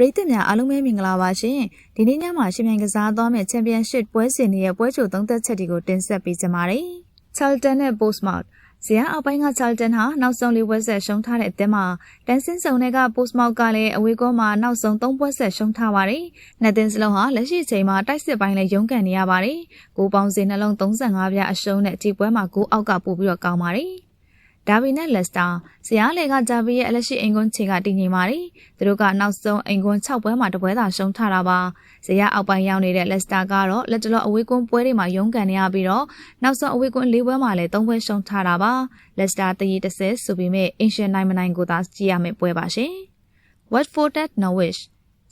ပရိသတ်များအားလုံးပဲမင်္ဂလာပါရှင်ဒီနေ့ညမှာရှင်ပြိုင်ကစားသွားမယ့်ချန်ပီယံရှစ်ပွဲစဉ်ရဲ့ပွဲချိုသုံးသက်ချက်တွေကိုတင်ဆက်ပေးကြပါမယ်။ Charlton နဲ့ Portsmouth ဇယားအောက်ပိုင်းက Charlton ဟာနောက်ဆုံး၄ပွဲဆက်ရှုံးထားတဲ့အသင်းမှာတန်းစင်းစုံတွေက Portsmouth ကလည်းအဝေးကောမှာနောက်ဆုံး၃ပွဲဆက်ရှုံးထားပါတယ်။နှစ်သင်းစလုံးဟာလက်ရှိချိန်မှာတိုက်စစ်ပိုင်းလည်းရုန်းကန်နေရပါတယ်။ကိုပေါင်းစီနှလုံး35ပြားအရှုံးနဲ့ဒီပွဲမှာကိုအောက်ကပို့ပြီးတော့ကောင်းပါတယ်။ဒါဗီနဲ့လက်စတာဇယားလေကဒါဗီရဲ့အလက်ရှိအိမ်ကွန်းခြေကတည်ငြိမ်ပါတယ်။သူတို့ကနောက်ဆုံးအိမ်ကွန်း6ပွဲမှာတပွဲသာရှုံးထားတာပါ။ဇယားအောက်ပိုင်းရောက်နေတဲ့လက်စတာကတော့လက်တလောအဝေးကွန်းပွဲတွေမှာရုန်းကန်နေရပြီးတော့နောက်ဆုံးအဝေးကွန်း၄ပွဲမှာလည်း3ပွဲရှုံးထားတာပါ။လက်စတာတရီ30ဆိုပြီးမြဲအင်ရှင်နိုင်မနိုင်ကိုသာကြည့်ရမယ့်ပွဲပါရှင်။ Watford at Norwich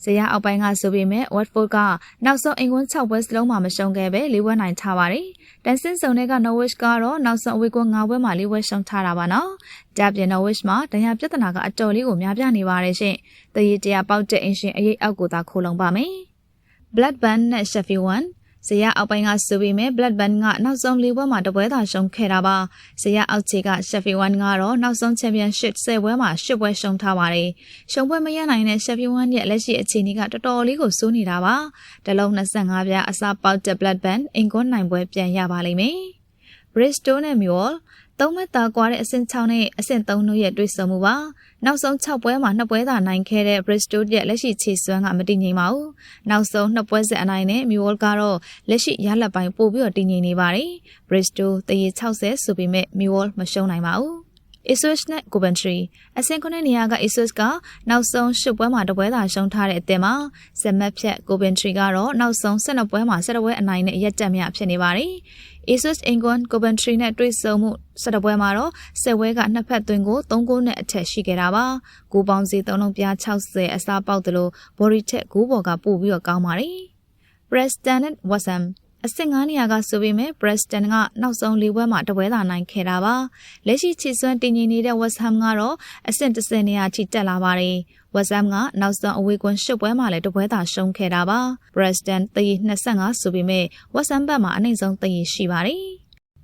ဇယားအောက်ပိုင်းကဆိုပေမဲ့ Watford ကနောက်ဆုံးအင်ကွန်း6ပွဲစလုံးမှာမရှုံးခဲ့ပဲ၄ပွဲနိုင်ထားပါတယ်။တန်ဆင်းစုံတွေက Norwich ကတော့နောက်ဆုံးအဝေးကွန်း9ပွဲမှာ4ပွဲရှုံးထားတာပါနော်။ဒါပြင် Norwich မှာတရားပြဿနာကအတော်လေးကိုများပြားနေပါတယ်ရှင်။တရီတရားပေါက်တဲ့အင်ရှင်အရေးအောက်ကိုသာခိုးလုံပါမယ်။ Blackburn နဲ့ Sheffield ဇယားအောက်ပိုင်းကဆိုပေမဲ့ Blackburn ကနောက်ဆုံး၄ပွဲမှာတပွဲသာရှုံးခဲ့တာပါ။ဇယားအောက်ခြေက Sheffield ကတော့နောက်ဆုံး Championship 10ပွဲမှာ10ပွဲရှုံးထားပါတယ်။ရှုံးပွဲမရနိုင်တဲ့ Sheffield ရဲ့လက်ရှိအခြေအနေကတော်တော်လေးကိုစိုးနေတာပါ။တလုံး25ပြားအစားပေါက်တဲ့ Blackburn အင်ကွန်းနိုင်ပွဲပြန်ရပါလိမ့်မယ်။ Bristol နဲ့ Millwall 3မှတ်သာကွာတဲ့အဆင့်6နဲ့အဆင့်3တို့ရဲ့တွေ့ဆုံမှုပါနောက်ဆုံး6ပွဲမှာ2ပွဲသာနိုင်ခဲ့တဲ့ Bristol ရဲ့လက်ရှိခြေစွမ်းကမတည်ငြိမ်ပါဘူးနောက်ဆုံး2ပွဲဆက်အနိုင်နဲ့ Millwall ကတော့လက်ရှိရလက်ပိုင်းပို့ပြီးတော့တည်ငြိမ်နေပါတယ် Bristol တရေ60ဆိုပေမဲ့ Millwall မရှုံးနိုင်ပါဘူးIpswich နဲ့ Coventry အဆင့်9နေရာက Ipswich ကနောက်ဆုံး10ပွဲမှာတပွဲသာရှုံးထားတဲ့အသင်းမှာဇက်မက်ဖြတ် Coventry ကတော့နောက်ဆုံး12ပွဲမှာ12ပွဲအနိုင်နဲ့ရက်တက်မြဖြစ်နေပါတယ်။ Ipswich အင်ကွန် Coventry နဲ့တွေ့ဆုံမှု12ပွဲမှာတော့10ပွဲကနှစ်ဖက်သွင်းကို3ဂိုးနဲ့အထက်ရှိခဲ့တာပါ။ဂိုးပေါင်းစီ3လုံးပြား60အစားပေါက်တယ်လို့ Body ထက်ဂိုးပေါ်ကပို့ပြီးတော့ကောင်းပါတယ်။ Preston နဲ့ Wrexhamအဆင့်9နေရာကဆိုပေမဲ့ Preston ကနောက်ဆုံး၄ပွဲမှာတပွဲသာနိုင်ခဲ့တာပါလက်ရှိခြေစွမ်းတင်ငင်နေတဲ့ West Ham ကတော့အဆင့်10နေရာထိတက်လာပါတယ် West Ham ကနောက်ဆုံးအဝေးကွန်း10ပွဲမှာလည်းတပွဲသာရှုံးခဲ့တာပါ Preston တရီ25ဆိုပေမဲ့ West Ham ဘက်မှာအနှိမ့်ဆုံးတရီရှိပါတယ်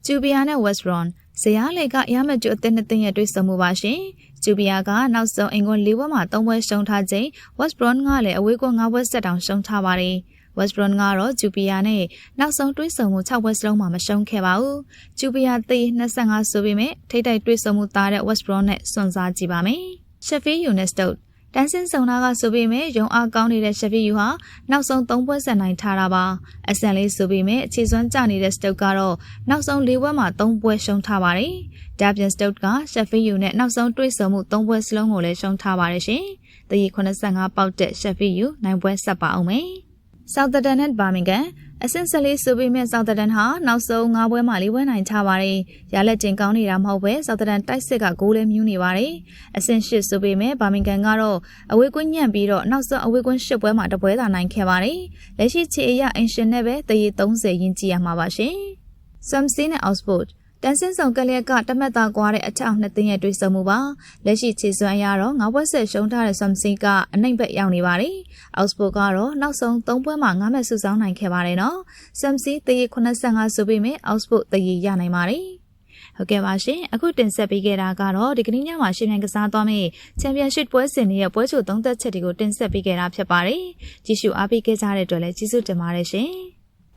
Jubia နဲ့ West Brom ဇယားလေကရမတ်ကျအသင်းနှစ်သင်းရဲ့တွေ့ဆုံမှုပါရှင်ဂျူဘီယာကနောက်ဆုံးအင်ကွန်း၄ပွဲမှာ3ပွဲရှုံးထားချိန် West Brom ကလည်းအဝေးကွန်း5ပွဲဆက်တောင်ရှုံးထားပါတယ်West Brom ကတော့ဂျူပီယာနဲ့နောက်ဆုံးတွဲဆုံမှု6ပွဲစလုံးမှာမရှုံးခဲ့ပါဘူး။ဂျူပီယာသေ25ဆိုပေမဲ့ထိတိုက်တွဲဆုံမှုသားတဲ့ West Brom နဲ့စွန့်စားကြည့်ပါမယ်။ Sheffield United တန်းစင်းဆောင်တာကဆိုပေမဲ့ရုံအားကောင်းနေတဲ့ Sheffield U ဟာနောက်ဆုံး3ပွဲဆက်နိုင်ထားတာပါ။အဆန်လေးဆိုပေမဲ့အခြေစွမ်းကျနေတဲ့ Stoke ကတော့နောက်ဆုံး4ပွဲမှာ3ပွဲရှုံးထားပါတယ်။ဒါပြင် Stoke က Sheffield U နဲ့နောက်ဆုံးတွဲဆုံမှု3ပွဲစလုံးကိုလည်းရှုံးထားပါတယ်ရှင်။တရီ85ပေါက်တဲ့ Sheffield U နိုင်ပွဲဆက်ပါအောင်မယ်။ Southampton နဲ့ Birmingham အဆင့်14ဆိုပေမဲ့ Southampton ဟာနောက်ဆုံး9ပွဲမှာ4ပွဲနိုင်ထားပါတယ်။ရလက်ကျင်ကောင်းနေတာမဟုတ်ပဲ Southampton တိုက်စစ်ကဂိုးလည်းမြူးနေပါတယ်။အဆင့်10ဆိုပေမဲ့ Birmingham ကတော့အဝေးကွင်းညံ့ပြီးတော့နောက်ဆုံးအဝေးကွင်း10ပွဲမှာတပွဲသာနိုင်ခဲ့ပါတယ်။လက်ရှိခြေအရအင်ရှင်နဲ့ပဲတရီ30ရင်းကြည့်ရမှာပါရှင်။ Swansea နဲ့ Oxfordတန်းစင်းဆောင်ကလျက်ကတမက်သားကွာတဲ့အထက်အောင်နှစ်သင်းရဲ့တွေ့ဆုံမှုပါလက်ရှိခြေစွမ်းအရတော့9ပွဲဆက်ရှုံးထားတဲ့ Swansea ကအနှိမ့်ဘက်ရောက်နေပါတယ်။ Oxford ကတော့နောက်ဆုံး3ပွဲမှာ9မှတ်စုဆောင်းနိုင်ခဲ့ပါတယ်နော်။ Swansea တရီ85ဆိုပေမဲ့ Oxford တရီရနိုင်ပါတယ်။ဟုတ်ကဲ့ပါရှင်အခုတင်ဆက်ပေးခဲ့တာကတော့ဒီကနေ့ညမှာရှင်ပြိုင်ကစားသွားမယ့် Championship ပွဲစဉ်တွေရဲ့ပွဲချိုသုံးသက်ချက်တွေကိုတင်ဆက်ပေးခဲ့တာဖြစ်ပါတယ်။ကြည့်ရှုအားပေးခဲ့ကြတဲ့အတွက်လည်းကျေးဇူးတင်ပါတယ်ရှင်။